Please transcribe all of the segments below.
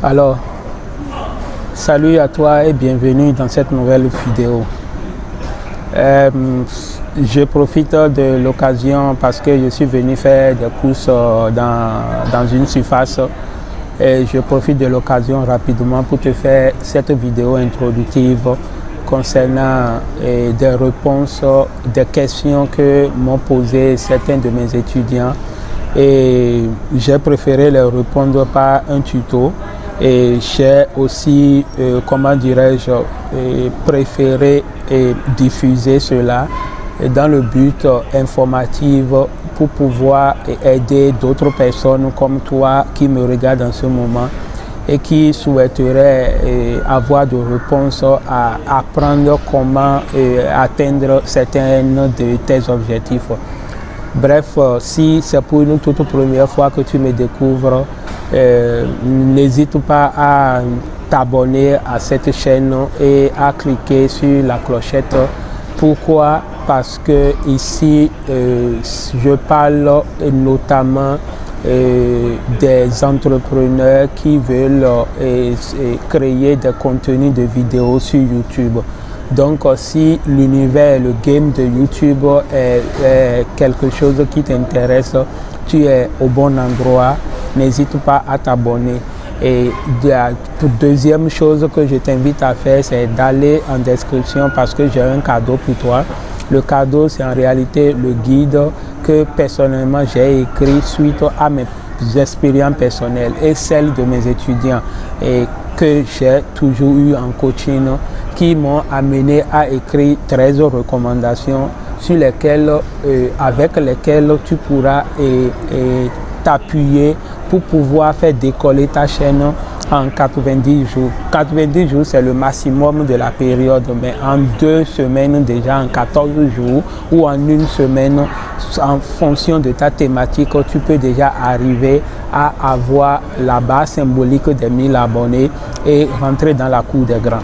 Alors, salut à toi et bienvenue dans cette nouvelle vidéo. Je profite de l'occasion parce que je suis venu faire des courses dans une surface et je profite de l'occasion rapidement pour te faire cette vidéo introductive concernant des réponses, des questions que m'ont posées certains de mes étudiants et j'ai préféré les répondre par un tuto. Et j'ai aussi, préféré diffuser cela dans le but informatif pour pouvoir aider d'autres personnes comme toi qui me regardent en ce moment et qui souhaiteraient avoir des réponses à apprendre comment atteindre certains de tes objectifs. Bref, si c'est pour une toute première fois que tu me découvres, n'hésite pas à t'abonner à cette chaîne et à cliquer sur la clochette. Pourquoi? Parce que ici, je parle notamment des entrepreneurs qui veulent créer des contenus de vidéos sur YouTube. Donc, si l'univers, le game de YouTube est quelque chose qui t'intéresse, tu es au bon endroit. N'hésite pas à t'abonner. Et la deuxième chose que je t'invite à faire, c'est d'aller en description parce que j'ai un cadeau pour toi. Le cadeau, c'est en réalité le guide que personnellement j'ai écrit suite à mes expériences personnelles et celles de mes étudiants et que j'ai toujours eu en coaching, qui m'ont amené à écrire 13 recommandations sur lesquelles, avec lesquelles tu pourras t'appuyer pour pouvoir faire décoller ta chaîne en 90 jours. 90 jours, c'est le maximum de la période, mais en 2 semaines déjà, en 14 jours ou en 1 semaine, en fonction de ta thématique, tu peux déjà arriver à avoir la barre symbolique des 1000 abonnés et rentrer dans la cour des grands.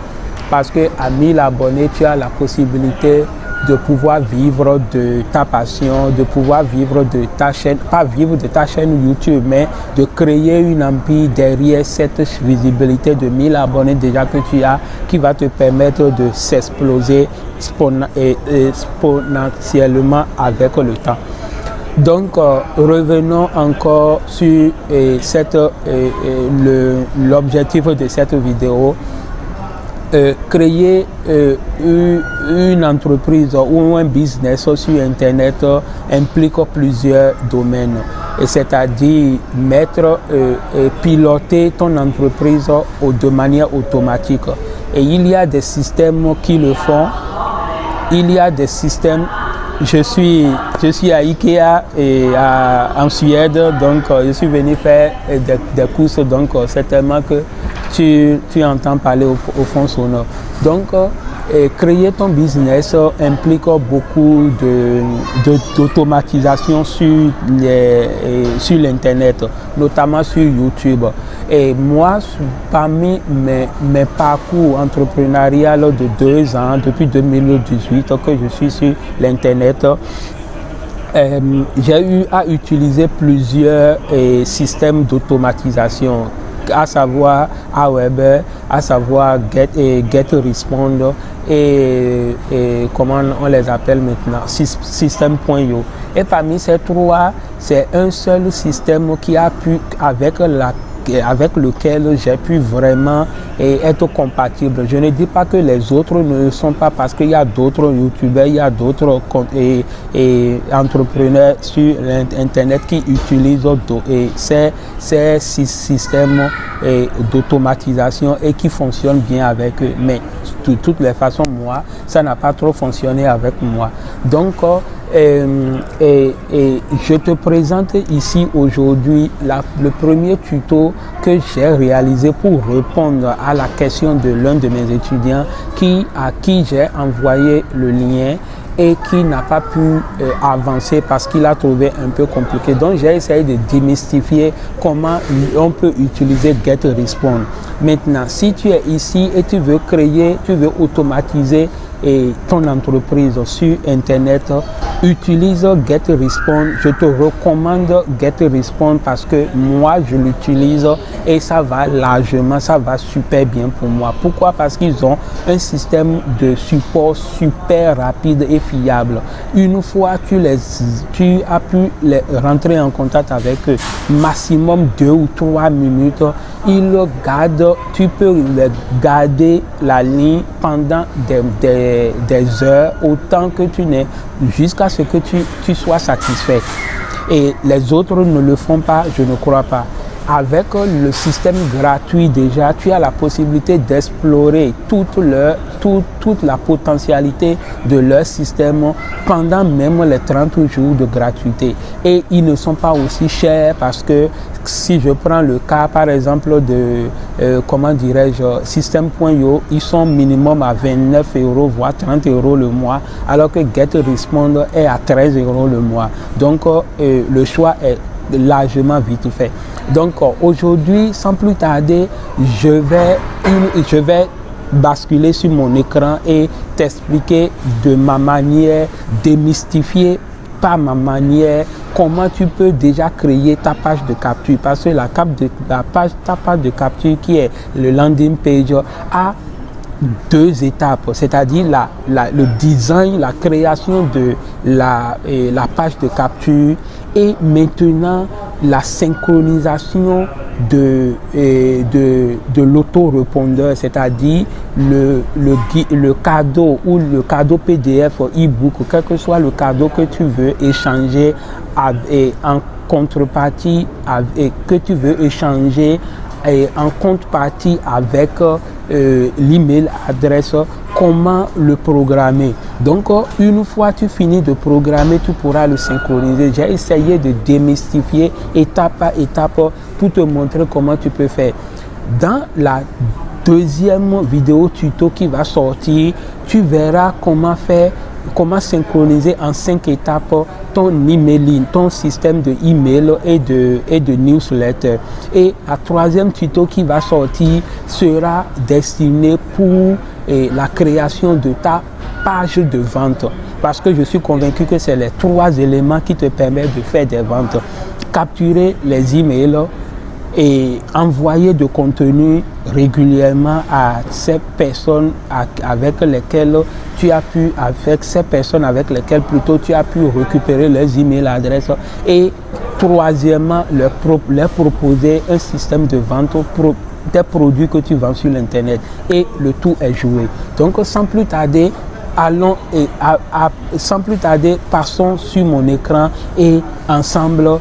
Parce qu'à 1000 abonnés, tu as la possibilité de pouvoir vivre de ta passion, de pouvoir vivre de ta chaîne, pas vivre de ta chaîne YouTube, mais de créer une empire derrière cette visibilité de 1000 abonnés déjà que tu as, qui va te permettre de s'exploser exponentiellement avec le temps. Donc, revenons encore sur l'objectif de cette vidéo. Créer une entreprise ou un business sur Internet implique plusieurs domaines. Et c'est-à-dire piloter ton entreprise de manière automatique. Et il y a des systèmes qui le font. Il y a des systèmes. Je suis à Ikea et en Suède, donc je suis venu faire des courses, donc certainement que tu entends parler au fond sonore. Donc, créer ton business implique beaucoup d'automatisation sur l'Internet, notamment sur YouTube. Et moi, parmi mes parcours entrepreneurial de 2 ans, depuis 2018 que je suis sur l'Internet, j'ai eu à utiliser plusieurs systèmes d'automatisation, à savoir Aweber, à savoir GetResponse et comment on les appelle maintenant, System.io. Et parmi ces 3, c'est un seul système qui a pu, avec lequel j'ai pu vraiment être compatible. Je ne dis pas que les autres ne le sont pas parce qu'il y a d'autres youtubeurs, il y a d'autres entrepreneurs sur Internet qui utilisent ces systèmes d'automatisation et qui fonctionnent bien avec eux. Mais de toutes les façons, moi, ça n'a pas trop fonctionné avec moi. Donc, je te présente ici aujourd'hui le premier tuto que j'ai réalisé pour répondre à la question de l'un de mes étudiants à qui j'ai envoyé le lien et qui n'a pas pu avancer parce qu'il a trouvé un peu compliqué. Donc j'ai essayé de démystifier comment on peut utiliser GetResponse. Maintenant, si tu es ici et tu veux créer, tu veux automatiser ton entreprise sur Internet, utilise GetResponse. Je te recommande GetResponse parce que moi, je l'utilise et ça va largement, ça va super bien pour moi. Pourquoi? Parce qu'ils ont un système de support super rapide et fiable. Une fois tu as pu rentrer en contact avec eux, maximum 2 ou 3 minutes, tu peux garder la ligne pendant des heures, autant que tu n'es, jusqu'à ce que tu sois satisfait. Et les autres ne le font pas, je ne crois pas. Avec le système gratuit déjà, tu as la possibilité d'explorer toute la potentialité de leur système pendant même les 30 jours de gratuité. Et ils ne sont pas aussi chers parce que si je prends le cas par exemple de, System.io, ils sont minimum à 29 €, voire 30 € le mois, alors que GetResponse est à 13 € le mois. Donc le choix est largement vite fait. Donc aujourd'hui, sans plus tarder, je vais basculer sur mon écran et t'expliquer de ma manière, démystifier par ma manière comment tu peux déjà créer ta page de capture. Parce que ta page de capture qui est le landing page a 2 étapes, c'est-à-dire le design, la création de la page de capture et maintenant la synchronisation de l'autorépondeur, c'est-à-dire le cadeau ou le cadeau PDF e-book, quel que soit le cadeau que tu veux échanger en contrepartie, que tu veux échanger en contrepartie avec l'email adresse, comment le programmer. Donc une fois tu finis de programmer, tu pourras le synchroniser. J'ai essayé de démystifier étape par étape pour te montrer comment tu peux faire. Dans la deuxième vidéo tuto qui va sortir, tu verras comment synchroniser en 5 étapes ton emailing, ton système de email et de newsletter. Et la troisième tuto qui va sortir sera destiné pour la création de ta page de vente. Parce que je suis convaincu que c'est les 3 éléments qui te permettent de faire des ventes. Capturer les emails et envoyer de contenu régulièrement à ces personnes avec lesquelles tu as pu récupérer leurs email adresses, et troisièmement leur proposer un système de vente des produits que tu vends sur l'internet, et le tout est joué. Donc sans plus tarder, passons sur mon écran et ensemble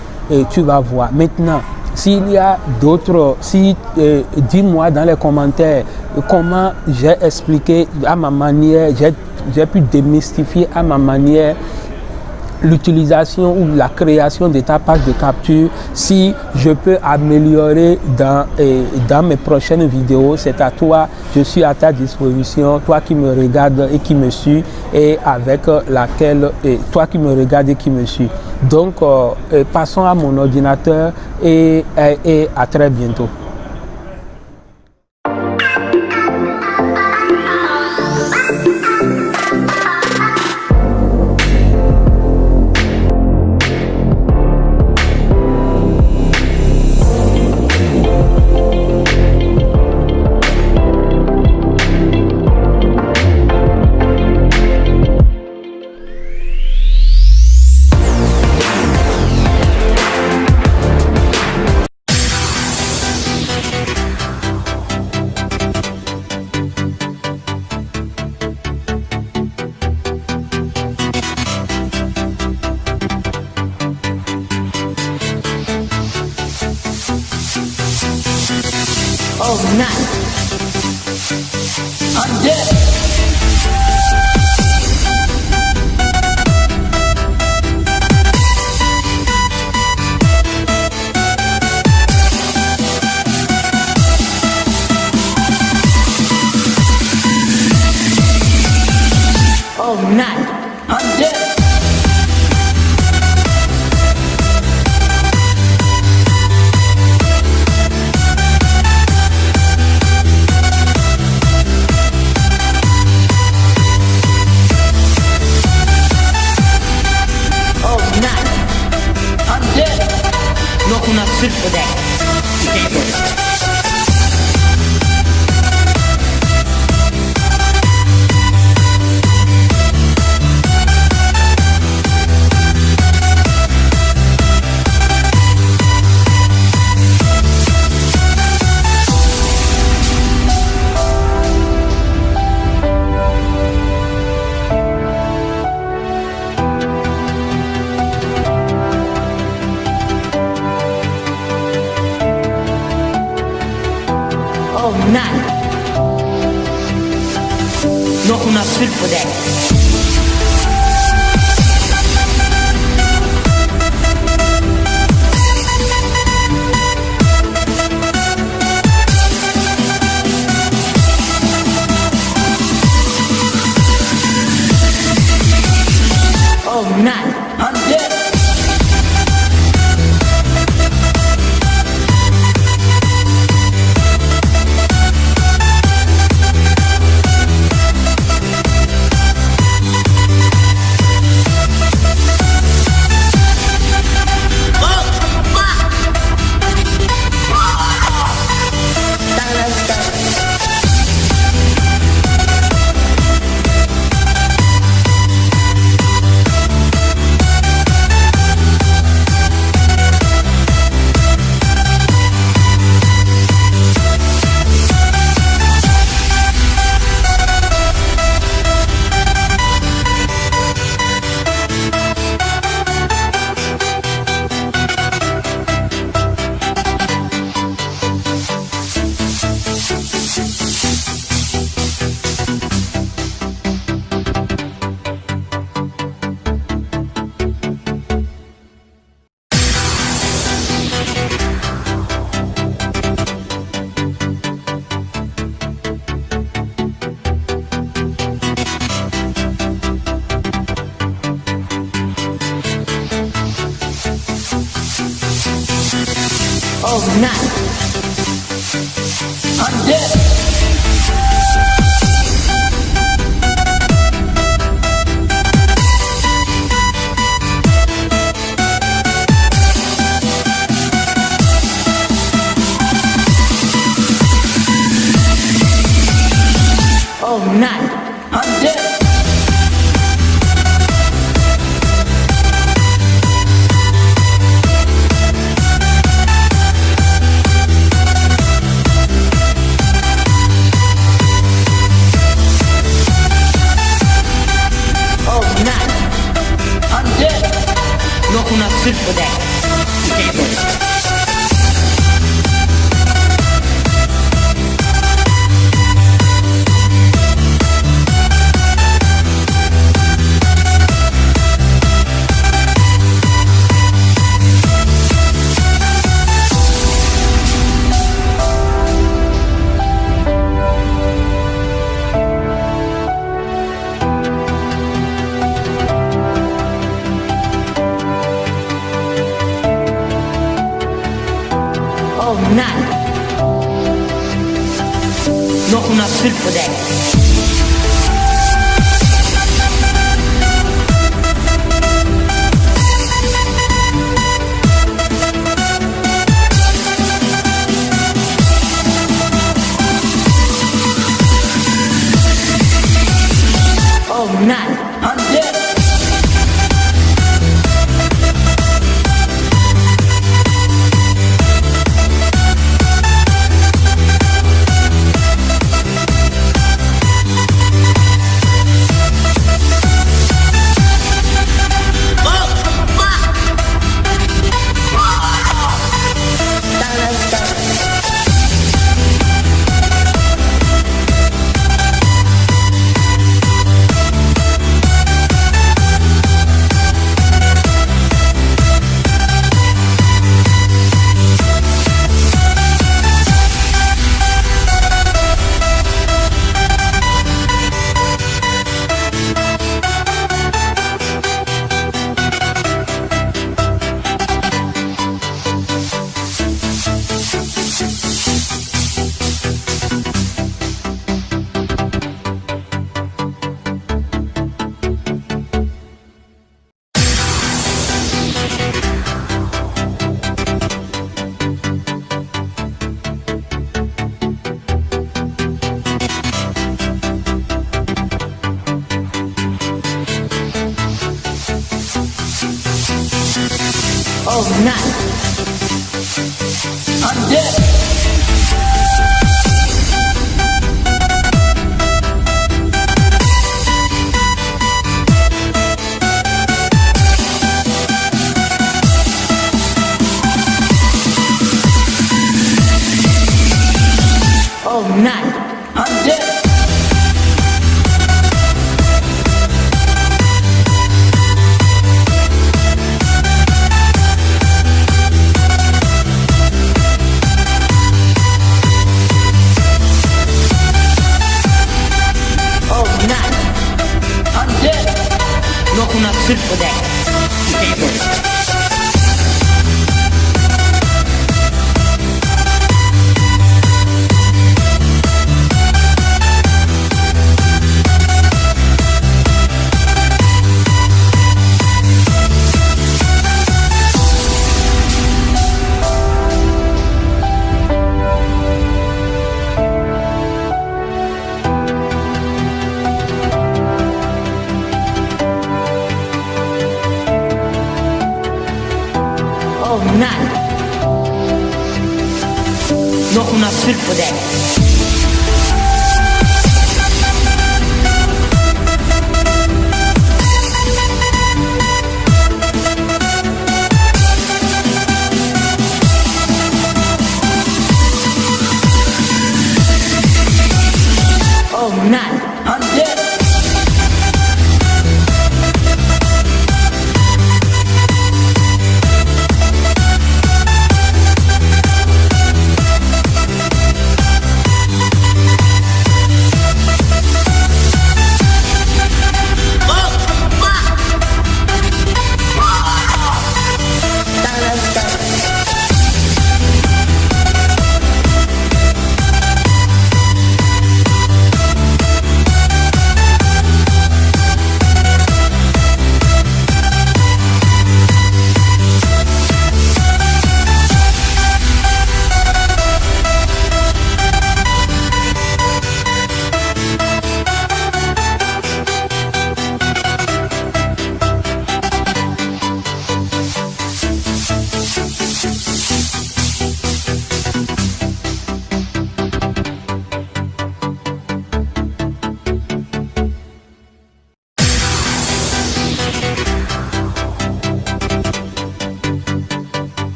tu vas voir. Maintenant, s'il y a d'autres, dis-moi dans les commentaires comment j'ai expliqué à ma manière, j'ai pu démystifier à ma manière l'utilisation ou la création de ta page de capture. Si je peux améliorer dans mes prochaines vidéos, c'est à toi, je suis à ta disposition, toi qui me regardes et qui me suis, et avec laquelle, toi qui me regardes et qui me suis. Donc passons à mon ordinateur et à très bientôt. Oh, nice. I'm dead. Oh, nice. I'm Oh, nada. Nog una sulpodek. Oh, nada. I'm dead. Oh, nada. I'm dead. Oh, nada. I'm dead. Nog una sulpodek. Oh, nada. Nog una sulpodek. Oh, nada. I'm dead. Oh, nada. I'm dead. Oh, none. I'm dead. Oh, none. I'm dead. Nog una surfdek. Oh, none. Nog una surfdek. Oh, none. I'm dead.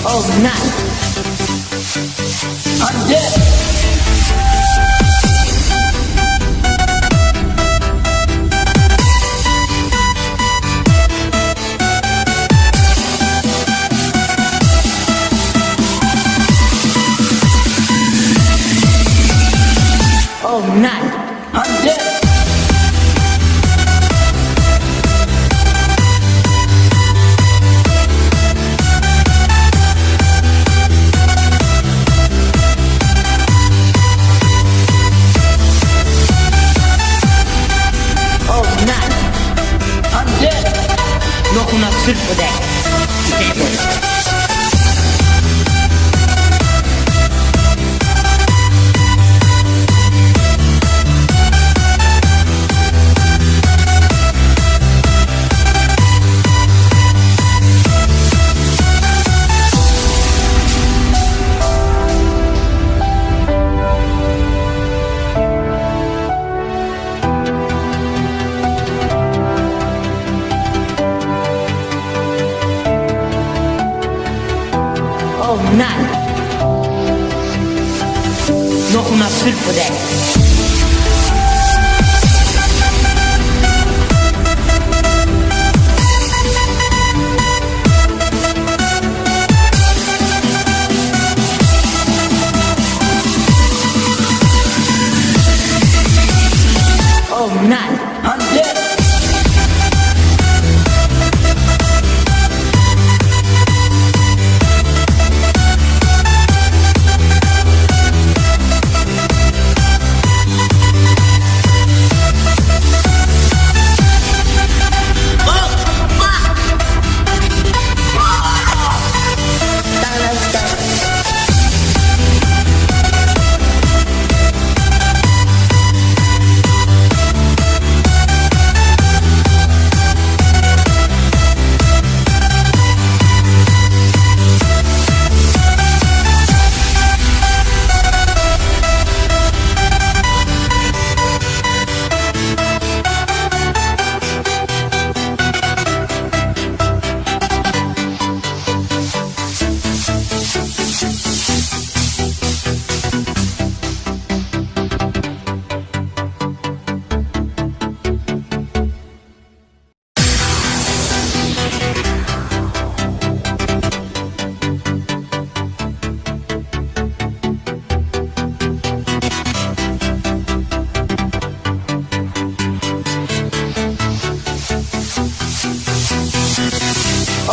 Oh, none. I'm dead. Oh, none. I'm dead. Nog una surfdek. Oh, none. Nog una surfdek. Oh, none. I'm dead.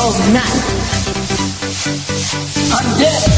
of night. I'm dead.